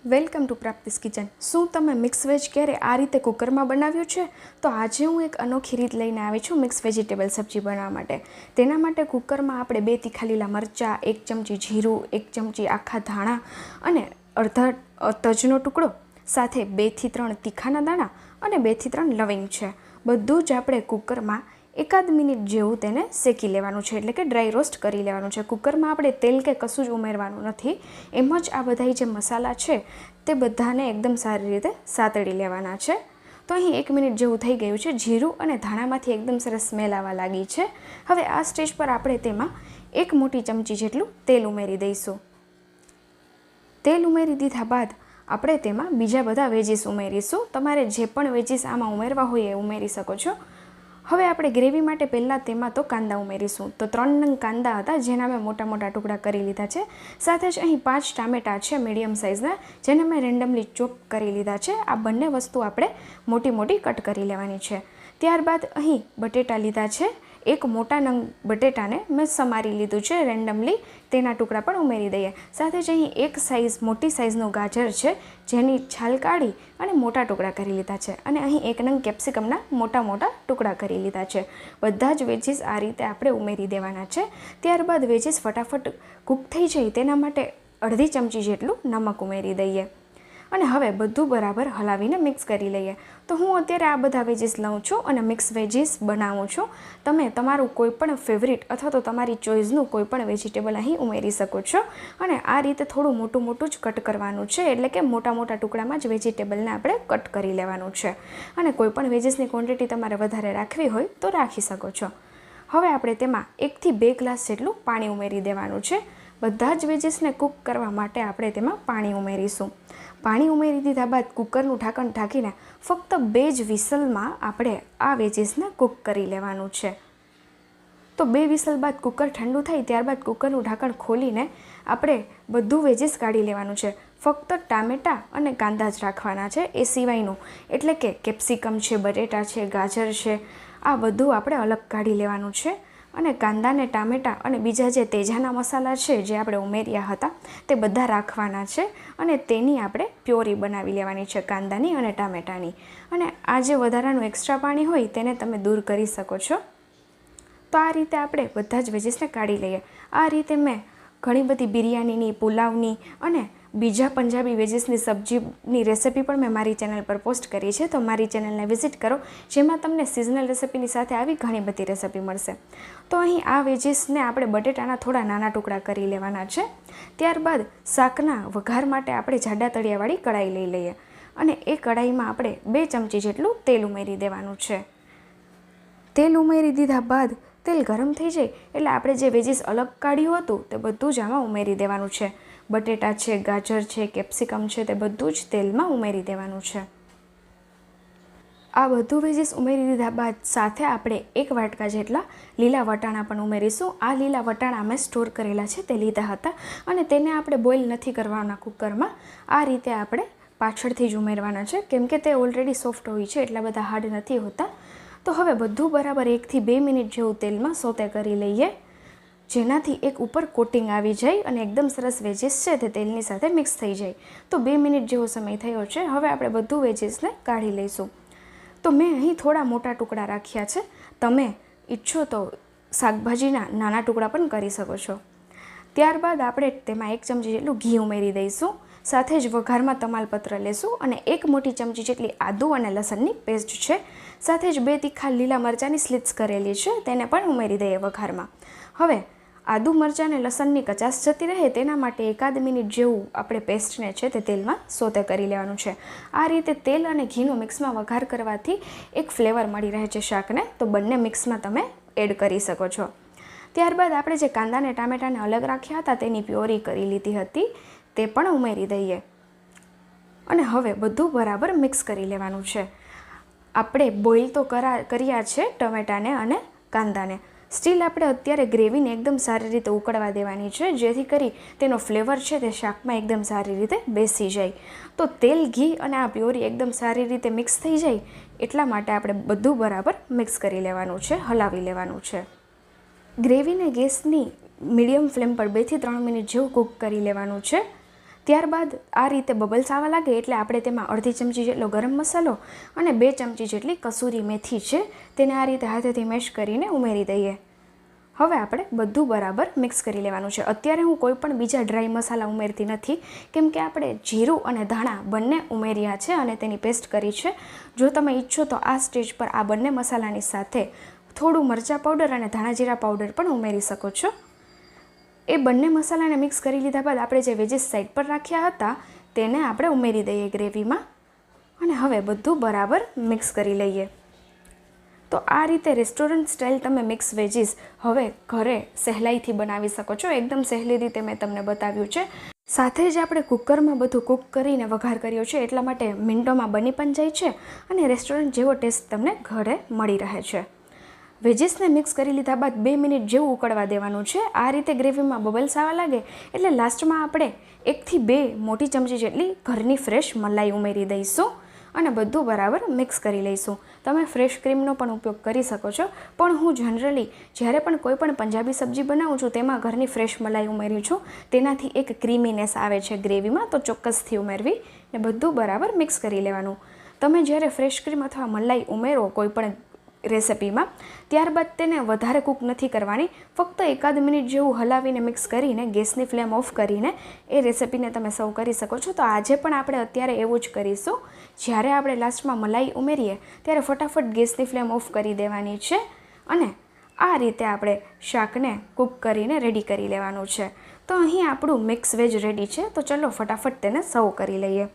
Welcome to પ્રાપ્તિસ kitchen. શું તમે mix veg ક્યારે આ રીતે કુકરમાં બનાવ્યું છે? તો આજે હું એક અનોખી રીત લઈને આવી છું મિક્સ વેજીટેબલ સબ્જી બનાવવા માટે। તેના માટે કુકરમાં આપણે 2 તીખા લીલા મરચાં, 1 ચમચી જીરું, 1 ચમચી આખા ધાણા અને અડધા તજનો ટુકડો સાથે 2 થી 3 તીખાના દાણા અને 2 થી 3 લવિંગ છે। બધું જ આપણે કુકરમાં એકાદ મિનિટ જેવું તેને શેકી લેવાનું છે, એટલે કે ડ્રાય રોસ્ટ કરી લેવાનું છે। કુકરમાં આપણે તેલ કે કશું જ ઉમેરવાનું નથી, એમ જ આ બધા જે મસાલા છે તે બધાને એકદમ સારી રીતે સાતળી લેવાના છે। તો અહીં 1 મિનિટ જેવું થઈ ગયું છે। જીરું અને ધાણામાંથી એકદમ સરસ સ્મેલ આવવા લાગી છે। હવે આ સ્ટેજ પર આપણે તેમાં 1 મોટી ચમચી જેટલું તેલ ઉમેરી દઈશું। તેલ ઉમેરી દીધા બાદ આપણે તેમાં બીજા બધા વેજીસ ઉમેરીશું। તમારે જે પણ વેજીસ આમાં ઉમેરવા હોય એ ઉમેરી શકો છો। હવે આપણે ગ્રેવી માટે પહેલાં તેમાં તો કાંદા ઉમેરીશું। તો 3 નંગ કાંદા હતા, જેના મેં મોટા મોટા ટુકડા કરી લીધા છે। સાથે જ અહીં 5 ટામેટાં છે મીડિયમ સાઇઝના, જેને મેં રેન્ડમલી ચોપ કરી લીધા છે। આ બંને વસ્તુ આપણે મોટી મોટી કટ કરી લેવાની છે। ત્યારબાદ અહીં બટેટા લીધા છે। 1 મોટા નંગ બટેટાને મેં સમારી લીધું છે રેન્ડમલી, તેના ટુકડા પણ ઉમેરી દઈએ। સાથે જ અહીં 1 મોટી સાઇઝનું ગાજર છે, જેની છાલ કાઢી અને મોટા ટુકડા કરી લીધા છે। અને અહીં 1 નંગ કેપ્સિકમના મોટા મોટા ટુકડા કરી લીધા છે। બધા જ વેજીસ આ રીતે આપણે ઉમેરી દેવાના છે। ત્યારબાદ વેજીસ ફટાફટ કૂક થઈ જાય તેના માટે અડધી ચમચી જેટલું નમક ઉમેરી દઈએ અને હવે બધું બરાબર હલાવીને મિક્સ કરી લઈએ। તો હું અત્યારે આ બધા વેજીસ લઉં છું અને મિક્સ વેજીસ બનાવું છું। તમે તમારું કોઈ પણ ફેવરિટ અથવા તો તમારી ચોઈસનું કોઈ પણ વેજીટેબલ અહીં ઉમેરી શકો છો। અને આ રીતે થોડું મોટું મોટું જ કટ કરવાનું છે, એટલે કે મોટા મોટા ટુકડામાં જ વેજીટેબલને આપણે કટ કરી લેવાનું છે। અને કોઈ પણ વેજીસની ક્વોન્ટિટી તમારે વધારે રાખવી હોય તો રાખી શકો છો। હવે આપણે તેમાં 1 થી 2 ગ્લાસ જેટલું પાણી ઉમેરી દેવાનું છે। બધા જ વેજીસને કૂક કરવા માટે આપણે તેમાં પાણી ઉમેરીશું। પાણી ઉમેરી દીધા બાદ કુકરનું ઢાંકણ ઢાંકીને ફક્ત 2 જ વિસલમાં આપણે આ વેજીસને કૂક કરી લેવાનું છે। તો 2 વિસલ બાદ કુકર ઠંડુ થાય ત્યારબાદ કુકરનું ઢાંકણ ખોલીને આપણે બધું વેજીસ કાઢી લેવાનું છે। ફક્ત ટામેટાં અને કાંદા જ રાખવાના છે, એ સિવાયનું એટલે કે કેપ્સિકમ છે, બટેટા છે, ગાજર છે, આ બધું આપણે અલગ કાઢી લેવાનું છે। અને કાંદાને ટામેટાં અને બીજા જે તેજાના મસાલા છે જે આપણે ઉમેર્યા હતા તે બધા રાખવાના છે અને તેની આપણે પ્યોરી બનાવી લેવાની છે કાંદાની અને ટામેટાની। અને આ જે વધારાનું એક્સ્ટ્રા પાણી હોય તેને તમે દૂર કરી શકો છો। તો આ રીતે આપણે બધા જ વેજીસને કાઢી લઈએ। આ રીતે મેં ઘણી બધી બિરયાનીની, પુલાવની અને બીજા પંજાબી વેજીસની સબ્જીની રેસિપી પણ મેં મારી ચેનલ પર પોસ્ટ કરી છે, તો મારી ચેનલને વિઝિટ કરો, જેમાં તમને સિઝનલ રેસિપીની સાથે આવી ઘણી બધી રેસિપી મળશે। તો અહીં આ વેજીસને આપણે બટેટાના થોડા નાના ટુકડા કરી લેવાના છે। ત્યારબાદ શાકના વઘાર માટે આપણે જાડા તળિયાવાળી કઢાઈ લઈ લઈએ અને એ કઢાઈમાં આપણે 2 ચમચી જેટલું તેલ ઉમેરી દેવાનું છે। તેલ ઉમેરી દીધા બાદ તેલ ગરમ થઈ જાય એટલે આપણે જે વેજીસ અલગ કાઢ્યું હતું તે બધું જ આમાં ઉમેરી દેવાનું છે। બટેટા છે, ગાજર છે, કેપ્સિકમ છે, તે બધું જ તેલમાં ઉમેરી દેવાનું છે। આ બધું વેજીસ ઉમેરી દીધા બાદ સાથે આપણે 1 વાટકા જેટલા લીલા વટાણા પણ ઉમેરીશું। આ લીલા વટાણા મેં સ્ટોર કરેલા છે તે લીધા હતા અને તેને આપણે બોઇલ નથી કરવાના કુકરમાં, આ રીતે આપણે પાછળથી જ ઉમેરવાના છે, કેમ કે તે ઓલરેડી સોફ્ટ હોય છે, એટલા બધા હાર્ડ નથી હોતા। તો હવે બધું બરાબર 1 થી 2 મિનિટ જેવું તેલમાં સોતે કરી લઈએ, જેનાથી એક ઉપર કોટિંગ આવી જાય અને એકદમ સરસ વેજીસ છે તે તેલની સાથે મિક્સ થઈ જાય। તો 2 મિનિટ જેવો સમય થયો છે। હવે આપણે બધું વેજીસને કાઢી લઈશું। તો મેં અહીં થોડા મોટા ટુકડા રાખ્યા છે, તમે ઈચ્છો તો શાકભાજીના નાના ટુકડા પણ કરી શકો છો। ત્યારબાદ આપણે તેમાં 1 ચમચી જેટલું ઘી ઉમેરી દઈશું। સાથે જ વઘારમાં તમાલપત્ર લેશું અને 1 મોટી ચમચી જેટલી આદુ અને લસણની પેસ્ટ છે। સાથે જ 2 તીખા લીલા મરચાંની સ્લિટ્સ કરેલી છે, તેને પણ ઉમેરી દઈએ વઘારમાં। હવે આદુ મરચાં અને લસણની કચાશ જતી રહે તેના માટે એકાદ મિનિટ જેવું આપણે પેસ્ટને છે તે તેલમાં સોતે કરી લેવાનું છે। આ રીતે તેલ અને ઘીનો મિક્સમાં વઘાર કરવાથી એક ફ્લેવર મળી રહે છે શાકને, તો બંને મિક્સમાં તમે એડ કરી શકો છો। ત્યારબાદ આપણે જે કાંદા અને ટામેટાને અલગ રાખ્યા હતા તેની પ્યોરી કરી લીધી હતી તે પણ ઉમેરી દઈએ અને હવે બધું બરાબર મિક્સ કરી લેવાનું છે। આપણે બોઇલ તો કર્યા છે ટમેટાને અને કાંદાને, સ્ટીલ આપણે અત્યારે ગ્રેવીને એકદમ સારી રીતે ઉકળવા દેવાની છે, જેથી કરી તેનો ફ્લેવર છે તે શાકમાં એકદમ સારી રીતે બેસી જાય। તો તેલ, ઘી અને આ પ્યોરી એકદમ સારી રીતે મિક્સ થઈ જાય એટલા માટે આપણે બધું બરાબર મિક્સ કરી લેવાનું છે, હલાવી લેવાનું છે। ગ્રેવીને ગેસની મીડિયમ ફ્લેમ પર 2 થી 3 મિનિટ જેવું કૂક કરી લેવાનું છે। ત્યારબાદ આ રીતે બબલ્સ આવવા લાગે એટલે આપણે તેમાં અડધી ચમચી જેટલો ગરમ મસાલો અને 2 ચમચી જેટલી કસૂરી મેથી છે તેને આ રીતે હાથેથી મેશ કરીને ઉમેરી દઈએ. હવે આપણે બધું બરાબર મિક્સ કરી લેવાનું છે. અત્યારે હું કોઈ પણ બીજા ડ્રાય મસાલા ઉમેરતી નથી કેમ કે આપણે જીરું અને ધાણા બંને ઉમેર્યા છે અને તેની પેસ્ટ કરી છે. જો તમે ઈચ્છો તો આ સ્ટેજ પર આ બંને મસાલાની સાથે થોડું મરચાં પાવડર અને ધાણા જીરા પાવડર પણ ઉમેરી શકો છો. એ બંને મસાલાને મિક્સ કરી લીધા બાદ આપણે જે વેજીસ સાઈડ પર રાખ્યા હતા તેને આપણે ઉમેરી દઈએ ગ્રેવીમાં અને હવે બધું બરાબર મિક્સ કરી લઈએ. તો આ રીતે રેસ્ટોરન્ટ સ્ટાઇલ તમે મિક્સ વેજીસ હવે ઘરે સહેલાઈથી બનાવી શકો છો. એકદમ સહેલી રીતે મેં તમને બતાવ્યું છે. સાથે જ આપણે કુકરમાં બધું કૂક કરીને વઘાર કર્યો છે એટલા માટે મિનિટોમાં બની પણ જાય છે અને રેસ્ટોરન્ટ જેવો ટેસ્ટ તમને ઘરે મળી રહે છે. વેજીસને મિક્સ કરી લીધા બાદ 2 મિનિટ જેવું ઉકળવા દેવાનું છે. આ રીતે ગ્રેવીમાં બબલ્સ આવવા લાગે એટલે લાસ્ટમાં આપણે 1 થી 2 મોટી ચમચી જેટલી ઘરની ફ્રેશ મલાઈ ઉમેરી દઈશું અને બધું બરાબર મિક્સ કરી લઈશું. તમે ફ્રેશ ક્રીમનો પણ ઉપયોગ કરી શકો છો પણ હું જનરલી જ્યારે પણ કોઈ પણ પંજાબી સબ્જી બનાવું છું તેમાં ઘરની ફ્રેશ મલાઈ ઉમેરું છું. તેનાથી એક ક્રીમીનેસ આવે છે ગ્રેવીમાં, તો ચોક્કસથી ઉમેરવી ને બધું બરાબર મિક્સ કરી લેવાનું. તમે જ્યારે ફ્રેશ ક્રીમ અથવા મલાઈ ઉમેરો કોઈ પણ રેસિપીમાં ત્યારબાદ તેને વધારે કૂક નથી કરવાની. ફક્ત 1 મિનિટ જેવું હલાવીને મિક્સ કરીને ગેસની ફ્લેમ ઓફ કરીને એ રેસિપીને તમે સર્વ કરી શકો છો. તો આજે પણ આપણે અત્યારે એવું જ કરીશું. જ્યારે આપણે લાસ્ટમાં મલાઈ ઉમેરીએ ત્યારે ફટાફટ ગેસની ફ્લેમ ઓફ કરી દેવાની છે અને આ રીતે આપણે શાકને કૂક કરીને રેડી કરી લેવાનું છે. તો અહીં આપણું મિક્સ વેજ રેડી છે. તો ચલો ફટાફટ તેને સર્વ કરી લઈએ.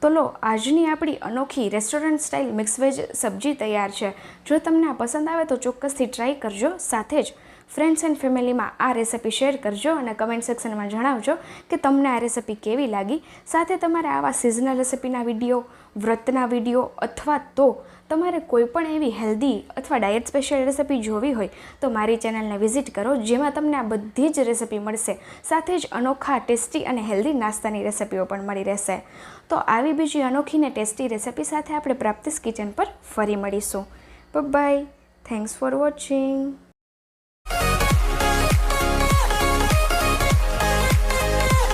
તો લો, આજની આપણી અનોખી રેસ્ટોરન્ટ સ્ટાઇલ મિક્સ વેજ સબ્જી તૈયાર છે. જો તમને આ પસંદ આવે તો ચોક્કસથી ટ્રાય કરજો. સાથે જ ફ્રેન્ડ્સ એન્ડ ફેમિલીમાં આ રેસિપી શેર કરજો અને કમેન્ટ સેક્શનમાં જણાવજો કે તમને આ રેસિપી કેવી લાગી. સાથે તમારે આવા સિઝનલ રેસિપીના વિડીયો, વ્રતના વિડીયો અથવા તો તમારે કોઈ પણ એવી હેલ્ધી અથવા ડાયટ સ્પેશિયલ રેસિપી જોવી હોય તો મારી ચેનલને વિઝિટ કરો, જેમાં તમને આ બધી જ રેસિપી મળશે. સાથે જ અનોખા, ટેસ્ટી અને હેલ્ધી નાસ્તાની રેસિપીઓ પણ મળી રહેશે. તો આવી બીજી અનોખી ને ટેસ્ટી રેસિપી સાથે આપણે પ્રાપ્તિસ કિચન પર ફરી મળીશું. બાય. Thanks for watching.